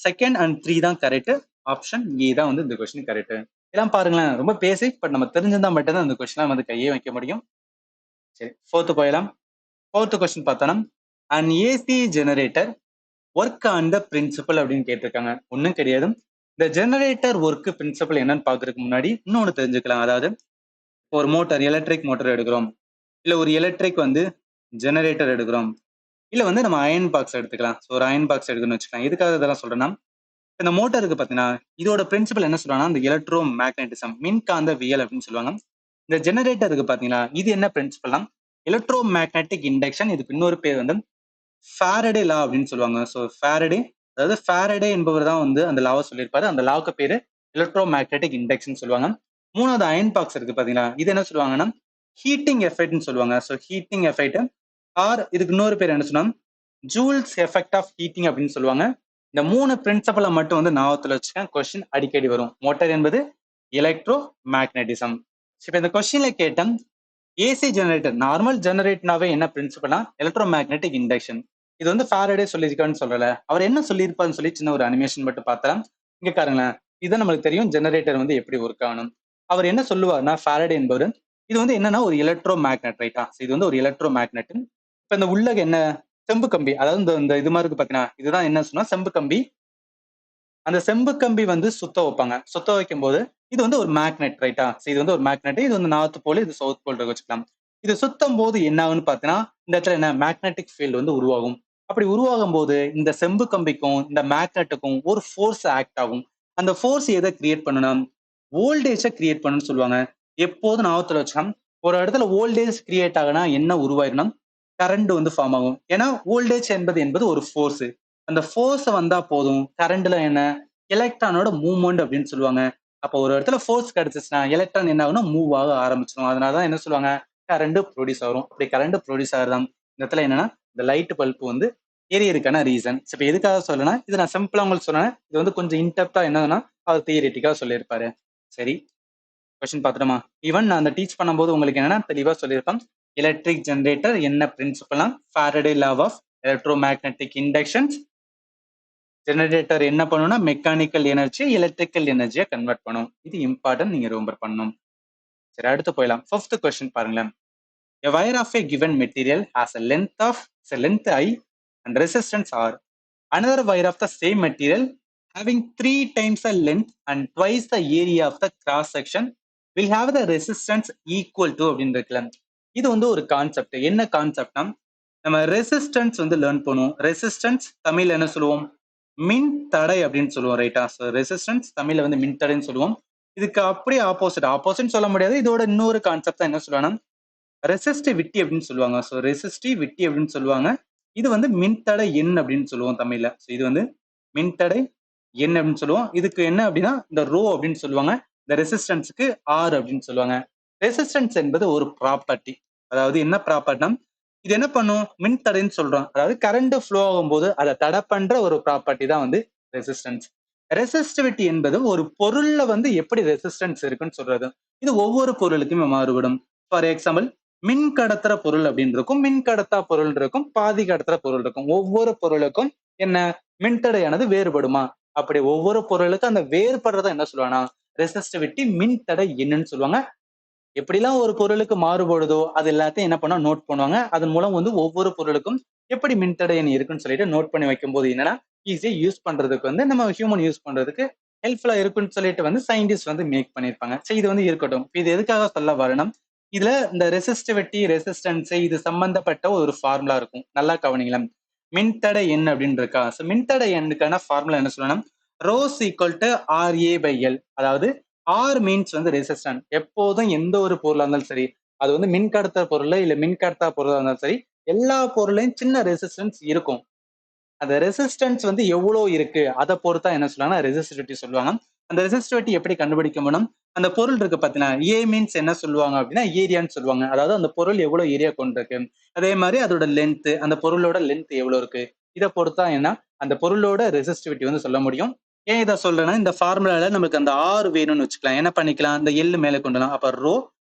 செகண்ட் அண்ட் 3 தான் கரெக்ட். ஆப்ஷன் ஏ தான் வந்து இந்த கொஸ்டின் கரெக்ட். இதெல்லாம் பாருங்களேன் ரொம்ப பேசிக், பட் நம்ம தெரிஞ்சிருந்தா மட்டும் தான் இந்த கொஸ்டின் வந்து கையே வைக்க முடியும். சரி, ஃபோர்த்து போயிடலாம். ஃபோர்த் கொஸ்டின் பார்த்தோம்னா and AC generator work on the principle அப்படின்னு கேட்டிருக்காங்க. ஒன்றும் கிடையாது. இந்த ஜெனரேட்டர் ஒர்க் பிரின்சிபல் என்னன்னு பார்க்கறதுக்கு முன்னாடி இன்னொன்று தெரிஞ்சுக்கலாம். அதாவது ஒரு மோட்டார், எலக்ட்ரிக் மோட்டார் எடுக்கிறோம், இல்லை ஒரு எலக்ட்ரிக் வந்து ஜெனரேட்டர் எடுக்கிறோம், இல்லை வந்து நம்ம அயன் பாக்ஸ் எடுத்துக்கலாம். ஸோ ஒரு அயன் பாக்ஸ் எடுக்கணும்னு வச்சுக்கலாம். எதுக்காக இதெல்லாம் சொல்றேன்னா, இந்த மோட்டருக்கு பார்த்தீங்கன்னா இதோட பிரின்சிபல் என்ன சொல்றாங்கன்னா இந்த எலக்ட்ரோ மேக்னட்டிசம் மின்காந்த வியல் அப்படின்னு சொல்லுவாங்க. இந்த ஜெனரேட்டருக்கு பார்த்தீங்கன்னா இது என்ன பிரின்சிபல்னா எலக்ட்ரோ மேக்னட்டிக் இண்டக்ஷன். இதுக்கு இன்னொரு பேர் வந்து ஃபாரடே லா அப்படின்னு சொல்லுவாங்க. ஸோ ஃபாரடே, அதாவது ஃபாரடே என்பவர் தான் வந்து அந்த லாவை சொல்லியிருப்பாரு. அந்த லாவுக்கு பேரு எலக்ட்ரோ மேக்னட்டிக் இண்டக்ஷன் சொல்லுவாங்க. மூணாவது அயன் பாக்ஸ் இருக்கு பாத்தீங்களா, இது என்ன சொல்லுவாங்கன்னா ஹீட்டிங் எஃபெக்ட்னு சொல்லுவாங்க. ஸோ ஹீட்டிங் எஃபெக்ட் ஆர் இதுக்கு இன்னொரு பேர் என்ன சொன்னா ஜூல்ஸ் எஃபெக்ட் ஆஃப் ஹீட்டிங் அப்படின்னு சொல்லுவாங்க. இந்த மூணு பிரின்சிபலை மட்டும் வந்து ஞாபகத்தில் வச்சுக்கேன், கொஸ்டின் அடிக்கடி வரும். மோட்டார் என்பது எலக்ட்ரோ மேக்னட்டிசம். இப்போ இந்த கொஸ்டின்ல கேட்டேன் ஏசி ஜெனரேட்டர், நார்மல் ஜெனரேட்டர்னாவே என்ன பிரின்சிபல்னா எலக்ட்ரோ மேக்னட்டிக் இண்டக்ஷன். இது வந்து ஃபாரடே சொல்லியிருக்கான்னு சொல்லல, அவர் என்ன சொல்லியிருப்பான்னு சொல்லி சின்ன ஒரு அனிமேஷன் மட்டும் பார்த்தலாம். இங்க பாருங்களேன், இதை நம்மளுக்கு தெரியும் ஜெனரேட்டர் வந்து எப்படி ஒர்க் ஆகணும். அவர் என்ன சொல்லுவார்னா ஃபாரடே என்பவர் இது வந்து என்னன்னா ஒரு எலக்ட்ரோ மேக்னெட், ரைட்டா? இது வந்து ஒரு எலக்ட்ரோ மேக்னெட். இப்ப இந்த உள்ள என்ன செம்பு கம்பி, அதாவது இந்த இது மாதிரி இருக்கு பாத்தீங்கன்னா இதுதான் என்ன சொன்னா செம்பு கம்பி. அந்த செம்பு கம்பி வந்து சுத்த வைப்பாங்க. சுத்த வைக்கும் போது இது வந்து ஒரு மேக்னெட், ரைட்டா? இது வந்து ஒரு மேக்னெட். இது வந்து நார்த் போல், இது சவுத் போல் வச்சுக்கலாம். இது சுத்தம் போது என்ன ஆகுன்னு பாத்தீங்கன்னா இந்த இடத்துல என்ன மேக்னெட்டிக் ஃபீல்டு வந்து உருவாகும். அப்படி உருவாகும் போது இந்த செம்பு கம்பிக்கும் இந்த மேக்னெட்டுக்கும் ஒரு ஃபோர்ஸ் ஆக்ட் ஆகும். அந்த ஃபோர்ஸ் எதை கிரியேட் பண்ணணும், வோல்டேஜை கிரியேட் பண்ணணும்னு சொல்லுவாங்க. எப்போதும் ஞாபகத்துல வச்சுக்கலாம், ஒரு இடத்துல வோல்டேஜ் கிரியேட் ஆகுனா என்ன உருவாயிரும், கரண்ட் வந்து ஃபார்ம் ஆகும். ஏன்னா வோல்டேஜ் என்பது ஒரு ஃபோர்ஸ். அந்த ஃபோர்ஸ் வந்தா போதும், கரண்ட்ல என்ன எலக்ட்ரானோட மூவ்மெண்ட் அப்படின்னு சொல்லுவாங்க. அப்போ ஒரு இடத்துல ஃபோர்ஸ் கிடைச்சிச்சுன்னா எலக்ட்ரான் என்ன ஆகும்னா மூவ் ஆக ஆரம்பிச்சிடும். அதனாலதான் என்ன சொல்லுவாங்க கரண்ட் ப்ரொடியூஸ் ஆகும். அப்படி கரண்ட் ப்ரொடியூஸ் ஆகுதான் இந்த இடத்துல என்னன்னா இந்த லைட் பல்ப் வந்து எரியறதுக்கான ரீசன். இப்போ எதுக்காக சொல்லனா இது நான் சிம்பிளா உங்களுக்கு சொன்னேன். இது வந்து கொஞ்சம் இன்டெப்தா என்னதுன்னா அவர் தியரிட்டிக்கா சொல்லியிருப்பாரு. சரி, கொஸ்டின் பார்த்துட்டோமா? ஈவன் நான் அந்த டீச் பண்ணும்போது உங்களுக்கு என்னன்னா தெளிவா சொல்லியிருப்பேன். எலக்ட்ரிக் ஜெனரேட்டர் என்ன பிரின்சிபல்னா Faraday law of electromagnetic inductions. Generator என்ன பண்ணும்னா மெக்கானிக்கல் எனர்ஜி எலக்ட்ரிக்கல் எனர்ஜியா கன்வெர்ட் பண்ணும். இது இம்பார்ட்டன்ட், நீங்க ரொம்ப பண்ணணும். சரி, அடுத்து போயிடலாம். ஃபிஃப்த் கொஸ்டின் பாருங்களேன். A wire of a given material has a length I and resistance R. Another wire of the same material having 3 times the length and twice the area of the cross section will have the resistance equal to அப்படின்னு இருக்கலாம். இது வந்து ஒரு concept. என்ன கான்செப்ட்னா நம்ம resistance வந்து learn பண்ணுவோம். Resistance தமிழ்ல என்ன சொல்லுவோம், மின் தடை அப்படின்னு சொல்லுவோம், ரைட்டா? ஸோ ரெசிஸ்டன்ஸ் தமிழ்ல வந்து மின் தடைன்னு சொல்லுவோம். இதுக்கு அப்படியே ஆப்போசிட் சொல்ல முடியாது. இதோட இன்னொரு கான்செப்ட் தான் என்ன சொல்லுவாங்கன்னா ரெசிஸ்டிவிட்டி அப்படின்னு சொல்லுவாங்க. ஸோ ரெசிஸ்டிவிட்டி அப்படின்னு சொல்லுவாங்க. இது வந்து மின்தடை எண் அப்படின்னு சொல்லுவோம் தமிழ்ல. ஸோ இது வந்து மின்தடை எண் அப்படின்னு சொல்லுவோம். இதுக்கு என்ன அப்படின்னா இந்த ரோ அப்படின்னு சொல்லுவாங்க. இந்த ரெசிஸ்டன்ஸுக்கு ஆர் அப்படின்னு சொல்லுவாங்க. ரெசிஸ்டன்ஸ் என்பது ஒரு ப்ராப்பர்ட்டி. அதாவது என்ன ப்ராப்பர்ட்டினா இது என்ன பண்ணும், மின்தடைன்னு சொல்றோம். அதாவது கரண்ட் ஃப்ளோ ஆகும்போது அதை தடை பண்ற ஒரு ப்ராப்பர்ட்டி தான் வந்து ரெசிஸ்டன்ஸ். ரெசிஸ்டிவிட்டி என்பது ஒரு பொருள்ல வந்து எப்படி ரெசிஸ்டன்ஸ் இருக்குன்னு சொல்றது. இது ஒவ்வொரு பொருளுக்குமே மாறுபடும். ஃபார் எக்ஸாம்பிள் மின் கடத்துற பொருள் அப்படின்னு இருக்கும், மின் கடத்தா பொருள் இருக்கும், பாதி கடத்துற பொருள் இருக்கும். ஒவ்வொரு பொருளுக்கும் என்ன மின்தடையானது வேறுபடுமா? அப்படி ஒவ்வொரு பொருளுக்கும் அந்த வேறுபடுறத என்ன சொல்லுவாங்கன்னா ரெசிஸ்டிவிட்டி மின்தடை என்னன்னு சொல்லுவாங்க. எப்படிலாம் ஒரு பொருளுக்கு மாறுபடுதோ அது எல்லாத்தையும் என்ன பண்ணா நோட் பண்ணுவாங்க. அதன் மூலம் வந்து ஒவ்வொரு பொருளுக்கும் எப்படி மின்தடை எண் இருக்குன்னு சொல்லிட்டு நோட் பண்ணி வைக்கும்போது என்னன்னா ஈஸியா யூஸ் பண்றதுக்கு வந்து நம்ம ஹியூமன் யூஸ் பண்றதுக்கு ஹெல்ப்ஃபுல்லா இருக்குன்னு சொல்லிட்டு வந்து சயின்டிஸ்ட் வந்து மேக் பண்ணியிருப்பாங்க. சரி இது வந்து இருக்கட்டும். இது எதுக்காக சொல்ல வரணும்? இதுல இந்த ரெசிஸ்டிவிட்டி, ரெசிஸ்டன்ஸ் இது சம்பந்தப்பட்ட ஒரு ஃபார்முலா இருக்கும். நல்லா கவனிங்களேன். மின்தடை எண் அப்படின்னு இருக்கா? சோ மின்தடை எண்ணுக்கான ஃபார்முலா என்ன சொல்லணும்? Rose equal to RA by L. அதாவது ஆர் மீன்ஸ் வந்து ரெசிஸ்டன்ட். எப்போதும் எந்த ஒரு பொருளா இருந்தாலும் சரி, அது வந்து மின்கடத்தா பொருள் இல்ல மின்கடத்தா பொருளா இருந்தாலும் சரி, எல்லா பொருளையும் சின்ன ரெசிஸ்டன்ஸ் இருக்கும். அந்த ரெசிஸ்டன்ஸ் வந்து எவ்வளோ இருக்கு அதை பொறுத்தா என்ன சொல்லுவாங்கன்னா ரெசிஸ்டிவிட்டி சொல்லுவாங்க. அந்த ரெசிஸ்டிவிட்டி எப்படி கண்டுபிடிக்க முடியும்? அந்த பொருள் இருக்கு பாத்தீங்கன்னா ஏ மீன்ஸ் என்ன சொல்லுவாங்க அப்படின்னா ஏரியான்னு சொல்லுவாங்க. அதாவது அந்த பொருள் எவ்வளவு ஏரியா கொண்டிருக்கு, அதே மாதிரி அதோட லென்த், அந்த பொருளோட லென்த் எவ்வளவு இருக்கு, இதை பொறுத்தா என்ன அந்த பொருளோட ரெசிஸ்டிவிட்டி வந்து சொல்ல முடியும். ஏன் இதை சொல்றேன்னா இந்த ஃபார்முலால நமக்கு அந்த ஆர் வேணும்னு வச்சுக்கலாம். என்ன பண்ணிக்கலாம், அந்த எள்ளு மேல கொண்டு வரலாம். அப்ப ரோ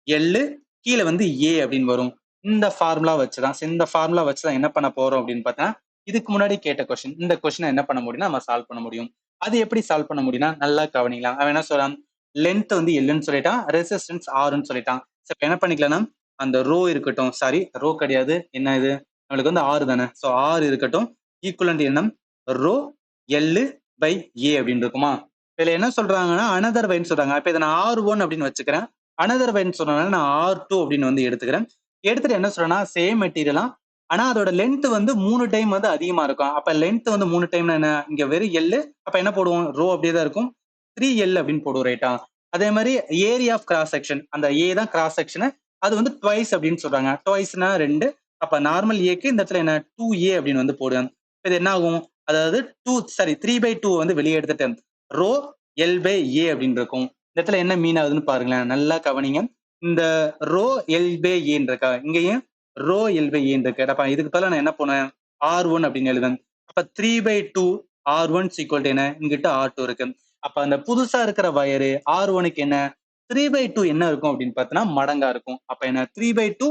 எள்ளு கீழே வந்து ஏ அப்படின்னு வரும். இந்த ஃபார்முலா வச்சுதான் இந்த ஃபார்முலா வச்சுதான் என்ன பண்ண போறோம் அப்படின்னு பார்த்தா இதுக்கு முன்னாடி கேட்ட கொஸ்டின் இந்த கொஸ்டினை என்ன பண்ண முடியும்னா நம்ம சால்வ் பண்ண முடியும். அது எப்படி சால்வ் பண்ண முடியும்னா நல்லா கவனிக்கலாம். அவன் என்ன சொல்றான், லென்த் வந்து எல்லுன்னு சொல்லிட்டான், ரெசிஸ்டன்ஸ் ஆர்ன்னு சொல்லிட்டான். சோ என்ன பண்ணிக்கலாம்னா அந்த ரோ இருக்கட்டும், சாரி ரோ கிடையாது, என்ன இது நம்மளுக்கு வந்து ஆறு தானே, சோ ஆறு இருக்கட்டும். ஈக்குவலண்ட் என்ன ரோ எல் பை ஏ அப்படின்னு இருக்குமா. இதுல என்ன சொல்றாங்கன்னா அனதர் வைன்னு சொல்றாங்க. அப்ப இதை நான் R1 அப்படின்னு வச்சுக்கிறேன். அனதர் வைன்னு சொல்றதுனால நான் R2 அப்படின்னு வந்து எடுத்துக்கிறேன். எடுத்துட்டு என்ன சொல்றேன்னா சேம் மெட்டீரியலா, ஆனா அதோட லென்த் வந்து 3 டைம் வந்து அதிகமா இருக்கும். அப்ப லென்த் வந்து 3 டைம்னா என்ன, இங்க வெறும் எல், அப்ப என்ன போடுவோம் ரோ அப்படியே தான் இருக்கும், 3L அப்படின்னு போடுவோம் ரைட்டா. அதே மாதிரி ஏரியா ஆஃப் கிராஸ் செக்ஷன், அந்த ஏ தான் கிராஸ் செக்ஷன், அது வந்து ட்வைஸ் அப்படின்னு சொல்றாங்க. ட்வைஸ்னா 2, அப்ப நார்மல் ஏக்கு இந்த இடத்துல என்ன 2A அப்படின்னு வந்து போடுவேன். இது என்ன ஆகும், அதாவது 3/2 வந்து வெளியே எடுத்துட்டேன், ரோ எல் பை ஏ அப்படின்னு இருக்கும். இந்த இடத்துல என்ன மீன் ஆகுதுன்னு பாருங்களேன், நல்லா கவனிங்க. இந்த ரோ எல் பை ஏன்னு இருக்கா, இங்கேயும் ரோ எல் பை ஏன்னு இருக்கு. அப்ப இதுக்கு பதிலா நான் என்ன பண்ணுவேன் R1 அப்படின்னு எழுதுவேன். அப்ப 3/2 R1 ஈக்குவல் டு என்ன, இங்கிட்ட R2 இருக்கு. அப்ப அந்த புதுசா இருக்கிற வயரு R1க்கு என்ன 3/2 என்ன இருக்கும் அப்படின்னு பார்த்தோம்னா மடங்கா இருக்கும். அப்ப என்ன 3/2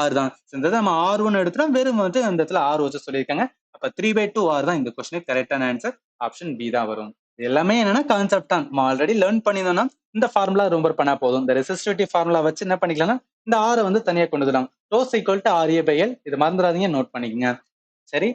R தான். இந்த நம்ம R1 எடுத்துட்டோம், வெறும் வந்து அந்த இடத்துல R வச்சு சொல்லியிருக்காங்க. அப்ப 3/2 R தான் இந்த கொஸ்டினுக்கு கரெக்டான ஆன்சர். ஆப்ஷன் பி தான் வரும். இது எல்லாமே என்னன்னா கான்செப்ட் தான். நம்ம ஆல்ரெடி லேர்ன் பண்ணியிருந்தோம்னா இந்த ஃபார்முலா ரொம்ப பண்ணா போதும். இந்த ரெசிஸ்டிவிட்டி ஃபார்முலா வச்சு என்ன பண்ணிக்கலாம்னா இந்த R வந்து தனியா கொண்டு வரலாம். Rose equal to RA by L. இது மறந்துடாதீங்க, நோட் பண்ணிக்கங்க. சரி,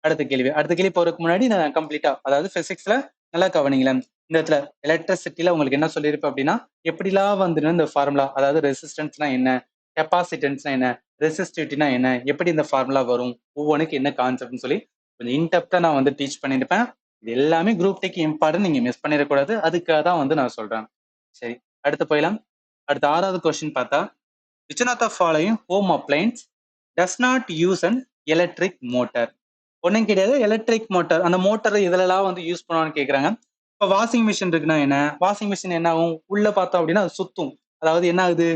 அடுத்த கேள்வி போறதுக்கு முன்னாடி நான் கம்ப்ளீட்டா அதாவது பிசிக்ஸ்ல நல்லா கவனிங்களேன். இந்த இடத்துல எலக்ட்ரிசிட்டில உங்களுக்கு என்ன சொல்லியிருப்பேன் அப்படின்னா எப்படிலாம் வந்து இந்த ஃபார்முலா, அதாவது ரெசிஸ்டன்ஸ்னா என்ன, கெப்பாசிட்டன்ஸ்னா என்ன, ரெசிஸ்டிவிட்டினா என்ன, எப்படி இந்த ஃபார்முலா வரும், ஒவ்வொன்றுக்கு என்ன கான்செப்ட்னு சொல்லி கொஞ்சம் இன்டெப்தா நான் வந்து டீச் பண்ணியிருப்பேன். இது எல்லாமே குரூப் டேக்கு இம்பார்ட்டன்ட், நீங்க மிஸ் பண்ணிடக்கூடாது. அதுக்காக தான் வந்து நான் சொல்றேன். சரி, அடுத்து போயிடலாம். அடுத்த 6வது கொஸ்டின் பார்த்தா which one of the following home appliance does not use an electric motor? ஒன்றும் கிடையாது, எலக்ட்ரிக் மோட்டார். அந்த மோட்டரை இதெல்லாம் வந்து யூஸ் பண்ணுவான்னு கேட்குறாங்க. இப்போ வாஷிங் மிஷின் இருக்குன்னா என்ன, வாஷிங் மிஷின் என்ன ஆகும், உள்ள பார்த்தோம் அப்படின்னா அது சுத்தும். அதாவது என்ன ஆகுது,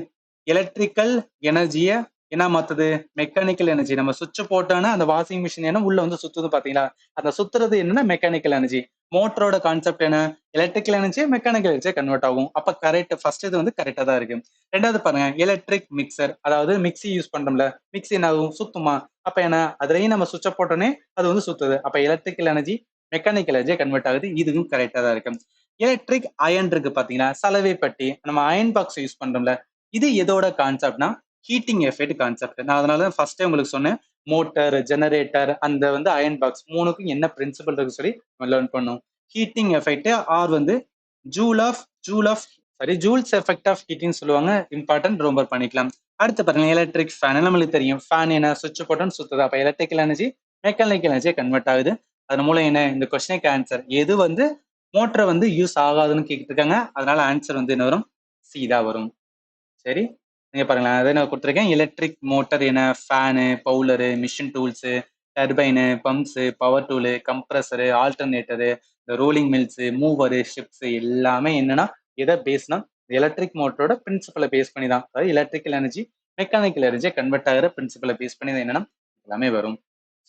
எலக்ட்ரிக்கல் எனர்ஜியை என்ன மாத்துது, மெக்கானிக்கல் எனர்ஜி. நம்ம சுவிட்ச் போட்டோன்னா அந்த வாஷிங் மிஷின் என்ன உள்ள வந்து சுத்துது பாத்தீங்களா, அந்த சுத்துறது என்னன்னா மெக்கானிக்கல் எனர்ஜி. மோட்டரோட கான்செப்ட் என்ன, எலக்ட்ரிக்கல் எனர்ஜி மெக்கானிக்கல் எனர்ஜியா கன்வெர்ட் ஆகும். அப்ப கரெக்ட், ஃபர்ஸ்ட் இது வந்து கரெக்டா தான் இருக்கு. ரெண்டாவது பாருங்க, எலக்ட்ரிக் மிக்சர், அதாவது மிக்சி யூஸ் பண்றோம்ல, மிக்சி என்ன ஆகும் சுத்துமா. அப்ப என்ன அதுலயும் நம்ம சுவிட்ச போட்டோன்னே அது வந்து சுத்துது. அப்ப எலக்ட்ரிக்கல் எனர்ஜி மெக்கானிக்கல் எனர்ஜியா கன்வெர்ட் ஆகுது. இதுவும் கரெக்டா தான் இருக்கு. எலக்ட்ரிக் அயன் இருக்கு பாத்தீங்கன்னா, சலவை பட்டி, நம்ம அயன் பாக்ஸ் யூஸ் பண்றோம்ல, இது எதோட கான்செப்ட்னா ஹீட்டிங் எஃபெக்ட் கான்செப்ட். நான் அதனால தான் ஃபர்ஸ்டே உங்களுக்கு சொன்னேன், மோட்டர், ஜெனரேட்டர், அந்த வந்து அயன் பாக்ஸ் மூணுக்கும் என்ன பிரின்சிபல் இருக்கு சொல்லி நம்ம லேர்ன் பண்ணோம். ஹீட்டிங் எஃபெக்ட் ஆர் வந்து ஜூல்ஸ் எஃபெக்ட் ஆஃப் ஹீட்டிங் சொல்லுவாங்க. இம்பார்ட்டன்ட், ரொம்ப பண்ணிக்கலாம். அடுத்து பாருங்க, எலக்ட்ரிக் ஃபேன் நம்மளுக்கு தெரியும். ஃபேன் என்ன சுவிட்ச் போட்டோன்னு சுத்துது. அப்ப எலக்ட்ரிக்கல் எனர்ஜி மெக்கானிக்கல் எனர்ஜியா கன்வெர்ட் ஆகுது. அதன் மூலம் என்ன இந்த கொஸ்டினுக்கு ஆன்சர் எது வந்து மோட்டரை வந்து யூஸ் ஆகாதுன்னு கேட்டு இருக்காங்க. அதனால ஆன்சர் வந்து என்ன வரும், சி தான் வரும். சரி, நீங்க பாருங்களேன், அதை நான் கொடுத்துருக்கேன். எலக்ட்ரிக் மோட்டர் என்ன, fan, blower, machine tools, turbine, pumps, power tool, compressor, alternator, இந்த ரோலிங் மில்ஸு, மூவரு, ஷிப்ஸ் எல்லாமே என்னன்னா எதை பேஸ்னா எலக்ட்ரிக் மோட்டரோட பிரின்சிபலை பேஸ் பண்ணி தான், அதாவது எலக்ட்ரிக்கல் எனர்ஜி மெக்கானிக்கல் எனர்ஜியை கன்வெர்ட் ஆகிற பிரின்சிபலை பேஸ் பண்ணி தான் என்னன்னா எல்லாமே வரும்.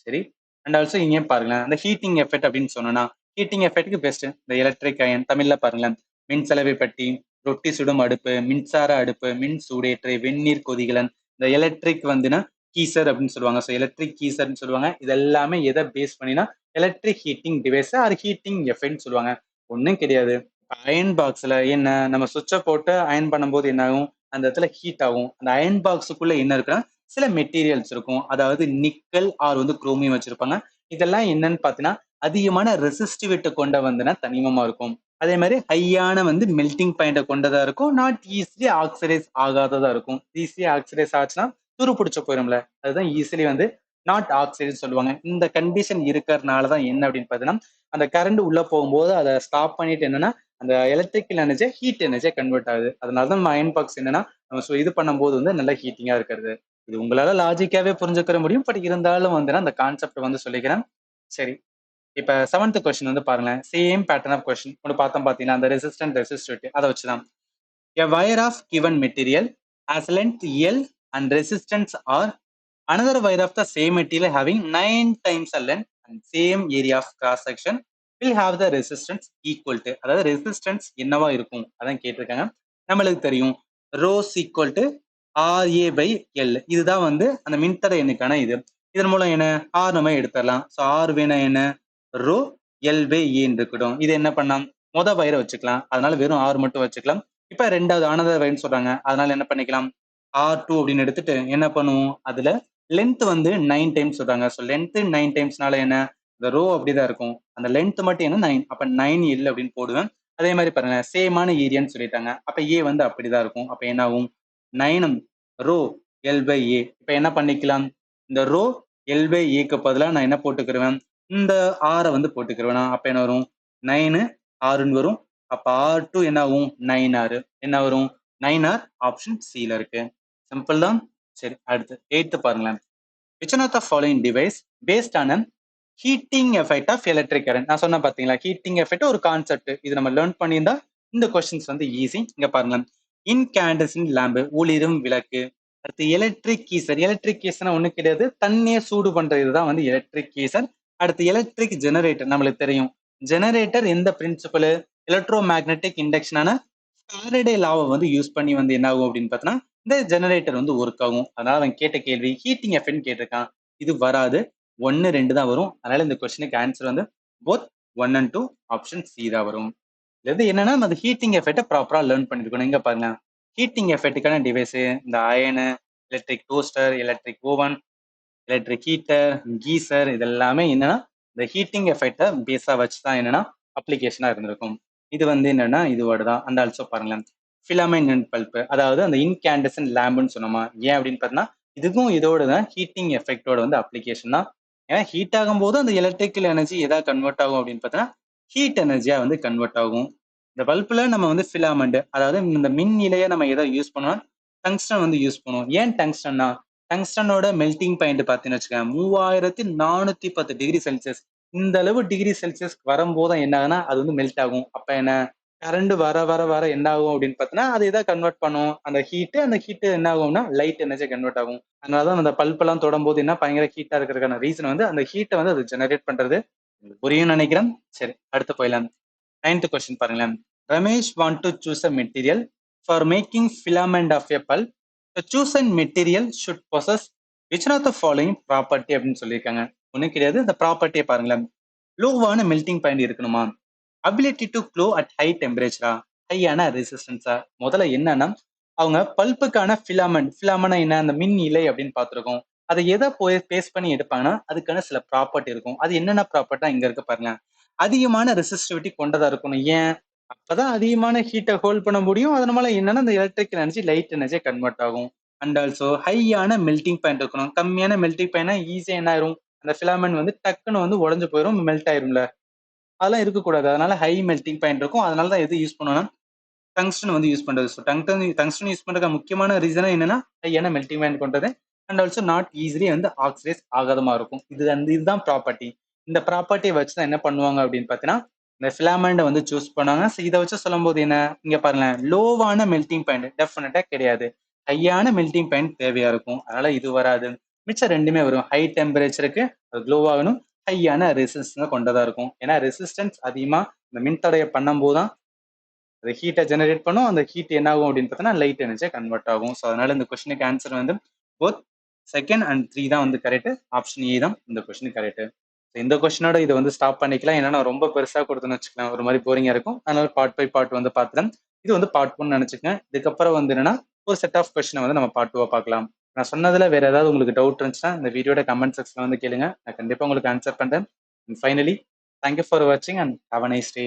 சரி, அண்ட் ஆல்சோ இங்கே பாருங்களேன், அந்த ஹீட்டிங் எஃபெக்ட் அப்படின்னு சொன்னோம்னா ஹீட்டிங் எஃபெக்ட்டுக்கு பெஸ்ட். இந்த எலக்ட்ரிக் அயன் தமிழ்ல பாருங்களேன், மின் சலவை பட்டி, ரொட்டி சுடும் அடுப்பு, மின்சார அடுப்பு, மின் சூடேற்று, வெந்நீர் கொதிகலன். இந்த எலக்ட்ரிக் வந்துன்னா கீசர் அப்படின்னு சொல்லுவாங்க. ஸோ எலக்ட்ரிக் கீசர்னு சொல்லுவாங்க. இது எல்லாமே எதை பேஸ் பண்ணினா electric heating device or heating எஃபெக்ட்னு சொல்லுவாங்க. ஒன்றும் கிடையாது. அயன் பாக்ஸ்ல என்ன நம்ம சுவிட்சை போட்டு அயன் பண்ணும்போது என்ன ஆகும், அந்த இடத்துல ஹீட் ஆகும். அந்த அயன் பாக்ஸுக்குள்ள என்ன இருக்குன்னா சில மெட்டீரியல்ஸ் இருக்கும். அதாவது நிக்கல் ஆர் வந்து குரோமியம் வச்சிருப்பாங்க. இதெல்லாம் என்னன்னு பார்த்தீங்கன்னா அதிகமான ரெசிஸ்டிவிட்டி கொண்ட வந்துன்னா தனிமமா இருக்கும். அதே மாதிரி ஹையான வந்து மெல்டிங் பாயிண்ட கொண்டதா இருக்கும். நாட் ஈஸிலி ஆக்சிடைஸ் ஆகாததா இருக்கும். ஈஸிலி ஆக்சிடைஸ் ஆச்சுன்னா துரு பிடிச்சு போயிரும்ல, அதுதான் ஈஸிலி வந்து நாட் ஆக்சைடு சொல்லுவாங்க. இந்த கண்டிஷன் இருக்கிறதுனாலதான் என்ன அப்படின்னு பார்த்தீங்கன்னா அந்த கரண்ட் உள்ள போகும்போது அதை ஸ்டாப் பண்ணிட்டு என்னன்னா அந்த எலக்ட்ரிக்கல் எனர்ஜியை ஹீட் எனர்ஜியை கன்வெர்ட் ஆகுது. அதனாலதான் நம்ம அயன் பாக்ஸ் என்னன்னா நம்ம இது பண்ணும்போது வந்து நல்லா ஹீட்டிங்கா இருக்கிறது. இது உங்களால லாஜிக்காவே புரிஞ்சுக்கிற முடியும். பட் இருந்தாலும் வந்து அந்த கான்செப்ட் வந்து சொல்லிக்கிறேன். சரி, இப்ப 7th கொஸ்டின் வந்து பாருங்களேன். சேம் பேட்டர்ன் ஆஃப் கொஸ்டின் ஒன்று பார்த்தோம் பாத்தீங்கன்னா அந்த ரெசிஸ்டன்ட் ரெசிஸ்டிவிட்டி அதை வச்சுதான். A wire of given material has length L and resistance R. Another wire of the same material having 9 times the length and same area of cross section will have the resistance equal to. அதாவது resistance என்னவா இருக்கும் அதான் கேட்டிருக்காங்க. நம்மளுக்கு தெரியும் rose equal to RA by L. இதுதான் வந்து அந்த மின்தடை எண்ணுக்கான இது. இதன் மூலம் என்ன ஆர் நம்ம எடுத்துடலாம். ஸோ ஆர் வேணா என்ன ரோ எல் பை ஏன்னு இருக்கட்டும். இது என்ன பண்ணலாம், வயரை வச்சுக்கலாம். அதனால வெறும் ஆர் மட்டும் வச்சுக்கலாம். இப்ப ரெண்டாவது ஆனதர் வயர்னு சொல்றாங்க. அதனால என்ன பண்ணிக்கலாம், R2 அப்படின்னு எடுத்துட்டு என்ன பண்ணுவோம், அதுல லென்த் வந்து 9 டைம்ஸ் சொல்றாங்க. ஸோ லென்த் 9 டைம்ஸ்னால என்ன இந்த ரோ அப்படிதான் இருக்கும். அந்த லென்த் மட்டும் என்ன 9, அப்ப 9 L அப்படின்னு போடுவேன். அதே மாதிரி பாருங்க சேமான ஏரியான்னு சொல்லிட்டாங்க. அப்ப ஏ வந்து அப்படிதான் இருக்கும். அப்ப என்ன ஆகும் 9 ரோ எல் பை ஏ. இப்ப என்ன பண்ணிக்கலாம், இந்த ரோ எல் பை ஏக்கு பதிலாக நான் என்ன போட்டுக்கிருவேன், இந்த ஆரை வந்து போட்டுக்கிருவேன். அப்ப என்ன வரும் 9 ஆறுன்னு வரும். அப்ப R2 என்ன ஆகும் 9R. என்ன வரும் 9R. ஆப்ஷன் சில இருக்கு. சிம்பிள் தான். சரி, அடுத்து 8th பாருங்களேன். Which one of the following device based on an heating effect of electric current? நான் சொன்ன பாத்தீங்களா ஹீட்டிங் எஃபெக்ட் ஒரு கான்செப்ட். இது நம்ம லேர்ன் பண்ணியிருந்தா இந்த கொஸ்டின்ஸ் வந்து ஈஸி. இங்க பாருங்க, இன்கேண்டசன்ட் லேம்பு ஒளிரும் விளக்கு. அடுத்து எலக்ட்ரிக் கீசர். எலக்ட்ரிக் கீசர்னா ஒண்ணு கிடையாது, தண்ணியை சூடு பண்றது தான் வந்து எலக்ட்ரிக் கீசர். அடுத்து எலக்ட்ரிக் ஜெனரேட்டர். நம்மளுக்கு தெரியும் ஜெனரேட்டர் எந்த பிரின்சிபல் எலக்ட்ரோ மேக்னெட்டிக் இண்டக்ஷனான ஃபாரடே லாவை வந்து யூஸ் பண்ணி வந்து என்ன ஆகும் அப்படின்னு பார்த்தோன்னா இந்த ஜெனரேட்டர் வந்து ஒர்க் ஆகும். அதனால அவன் கேட்ட கேள்வி ஹீட்டிங் எஃபெக்ட் கேட்டிருக்கான். இது வராது, 1, 2 தான் வரும். அதனால இந்த கொஸ்டினுக்கு ஆன்சர் வந்து போத் 1 and 2 ஆப்ஷன் சி தான் வரும். இது என்னன்னா அந்த ஹீட்டிங் எஃபெக்ட்டை ப்ராப்பரா லேர்ன் பண்ணிருக்கணும். இங்க பாருங்க ஹீட்டிங் எஃபெக்ட்டுக்கான டிவைஸ் இந்த iron, electric toaster, electric oven, electric heater, geyser, இதெல்லாமே என்னன்னா இந்த ஹீட்டிங் எஃபெக்டை பேஸா வச்சு தான் என்னன்னா அப்ளிகேஷனா இருந்திருக்கும். இது வந்து என்னன்னா இதோட தான். அந்த ஆல்சோ பாருங்களேன் ஃபிலமெண்ட் பல்ப், அதாவது அந்த இன்கேண்டசன்ட் லேம்புன்னு சொன்னோமா, ஏன் அப்படின்னு பார்த்தீங்கன்னா இதுக்கும் இதோட தான் ஹீட்டிங் எஃபெக்டோட வந்து அப்ளிகேஷன் தான். ஏன்னா ஹீட் ஆகும்போது அந்த எலக்ட்ரிக்கல் எனர்ஜி எதாவது கன்வெர்ட் ஆகும் அப்படின்னு பார்த்தீங்கன்னா ஹீட் எனர்ஜியா வந்து கன்வெர்ட் ஆகும். இந்த பல்ப்ல நம்ம வந்து ஃபிலாமெண்ட், அதாவது இந்த மின் நிலையை நம்ம எதை யூஸ் பண்ணுவோம், டங்ஸ்டன் வந்து யூஸ் பண்ணுவோம். ஏன் டங்ஸ்டன்னா டங்ஸ்டனோட மெல்டிங் பாயிண்ட் பார்த்தீங்கன்னு வச்சுக்கோங்க 3410 டிகிரி செல்சியஸ். இந்த அளவு டிகிரி செல்சியஸ் வரும்போது என்ன ஆகுனா அது வந்து மெல்ட் ஆகும். அப்ப என்ன கரண்ட் வர வர வர என்ன ஆகும் அப்படின்னு பார்த்தீங்கன்னா அதை எதை கன்வெர்ட் பண்ணும், அந்த ஹீட் என்ன ஆகும்னா லைட் எனர்ஜி கன்வெர்ட் ஆகும். அதனாலதான் அந்த பல்ப் எல்லாம் தொடும்போது என்ன பயங்கர ஹீட்டா இருக்கிறதுக்கான ரீசன் வந்து அந்த ஹீட்டை வந்து அது ஜெனரேட் பண்றது. புரியும் நினைக்கிறேன். சரி, அடுத்து போயிடலாம். 9th கொஸ்டின் பாருங்களேன். Ramesh want to choose a material for making filament of a bulb. The chosen material should possess which one of the following property அப்படின்னு சொல்லியிருக்காங்க. ஒன்றும் கிடையாது, இந்த ப்ராப்பர்ட்டியை பாருங்களேன். லோவான மெல்டிங் பாயிண்ட் இருக்கணுமா, ability to glow at high டெம்பரேச்சரா, ஹையான ரெசிஸ்டன்ஸா. முதல்ல என்னன்னா அவங்க பல்ப்புக்கான ஃபிலாமெண்ட் என்ன அந்த மின் இலை அப்படின்னு பார்த்துருக்கோம். அதை எதை போய் பேஸ் பண்ணி எடுப்பாங்கன்னா அதுக்கான சில ப்ராப்பர்ட்டி இருக்கும். அது என்னென்ன ப்ராப்பர்ட்டா இங்க இருக்கு பாருங்க. அதிகமான ரெசிஸ்டிவிட்டி கொண்டதா இருக்கணும். ஏன், அப்பதான் அதிகமான ஹீட்டை ஹோல்ட் பண்ண முடியும். அதனால என்னன்னா இந்த எலக்ட்ரிக் எனர்ஜி லைட் எனர்ஜியை கன்வெர்ட் ஆகும். அண்ட் ஆல்சோ ஹையான மெல்டிங் பாயிண்ட் இருக்கணும். கம்மியான மெல்டிங் பாயிண்ட்னா ஈஸியா என்ன ஆயிரும், அந்த ஃபிலாமெண்ட் வந்து டக்குன்னு வந்து உடஞ்சு போயிடும், மெல்ட் ஆயிரும்ல. அதெல்லாம் இருக்கக்கூடாது. அதனால ஹை மெல்டிங் பாயிண்ட் இருக்கும். அதனால தான் எது யூஸ் பண்ணணும்னா டங்ஸ்டன் வந்து யூஸ் பண்றது. ஸோ டங்ஸ்டன் யூஸ் பண்றதுக்கு முக்கியமான ரீசனா என்னன்னா ஹையான மெல்டிங் பாயிண்ட் கொண்டது. அண்ட் ஆல்சோ நாட் ஈஸிலி வந்து ஆக்சிடைஸ் ஆகாதமா இருக்கும். இதுதான் ப்ராப்பர்ட்டி. இந்த ப்ராப்பர்ட்டியை வச்சு தான் என்ன பண்ணுவாங்க அப்படின்னு பார்த்தீங்கன்னா இந்த ஃபிலாமெண்டை வந்து சூஸ் பண்ணுவாங்க. ஸோ இதை வச்சு சொல்லும் போது என்ன, இங்க பாருங்க லோவான மெல்டிங் பாயிண்ட் டெஃபினட்டா கிடையாது, ஹையான மெல்டிங் பாயிண்ட் தேவையா இருக்கும். அதனால இது வராது. மிச்சம் ரெண்டுமே வரும். ஹை டெம்பரேச்சருக்கு அது க்ளோ ஆகணும், ஹையான ரெசிஸ்டன்ஸ் கொண்டதா இருக்கும். ஏன்னா ரெசிஸ்டன்ஸ் அதிகமா இந்த மின்தடையை பண்ணும்போது தான் அது ஹீட்டை ஜெனரேட் பண்ணும். அந்த ஹீட் என்ன ஆகும் அப்படின்னு பார்த்தீங்கன்னா லைட் எனர்ஜியா கன்வெர்ட் ஆகும். ஸோ அதனால இந்த கொஸ்டினுக்கு ஆன்சர் வந்து போத் செகண்ட் அண்ட் 3 தான் வந்து கரெக்ட். ஆப்ஷன் ஏ தான் இந்த கொஸ்டின் கரெக்ட். இந்த கொஸ்டினோட இதை வந்து ஸ்டாப் பண்ணிக்கலாம். ஏன்னா நான் ரொம்ப பெருசா கொடுத்துன்னு வச்சுக்கலாம், ஒரு மாதிரி போரிங்கா இருக்கும். அதனால பார்ட் பை பார்ட் வந்து பார்த்துட்டேன். இது வந்து பார்ட் 1 நினைச்சுக்கேன். இதுக்கப்புறம் வந்து என்னன்னா ஒரு செட் ஆஃப் கொஸ்டினை வந்து நம்ம பார்ட் 2 பார்க்கலாம். நான் சொன்னதுல வேற ஏதாவது உங்களுக்கு டவுட் இருந்துச்சுன்னா இந்த வீடியோட கமெண்ட் செக்ஷன்ல வந்து கேளுங்க. நான் கண்டிப்பா உங்களுக்கு ஆன்சர் பண்றேன். ஃபைனலி தேங்க்யூ ஃபார் வாட்சிங் and have a nice day.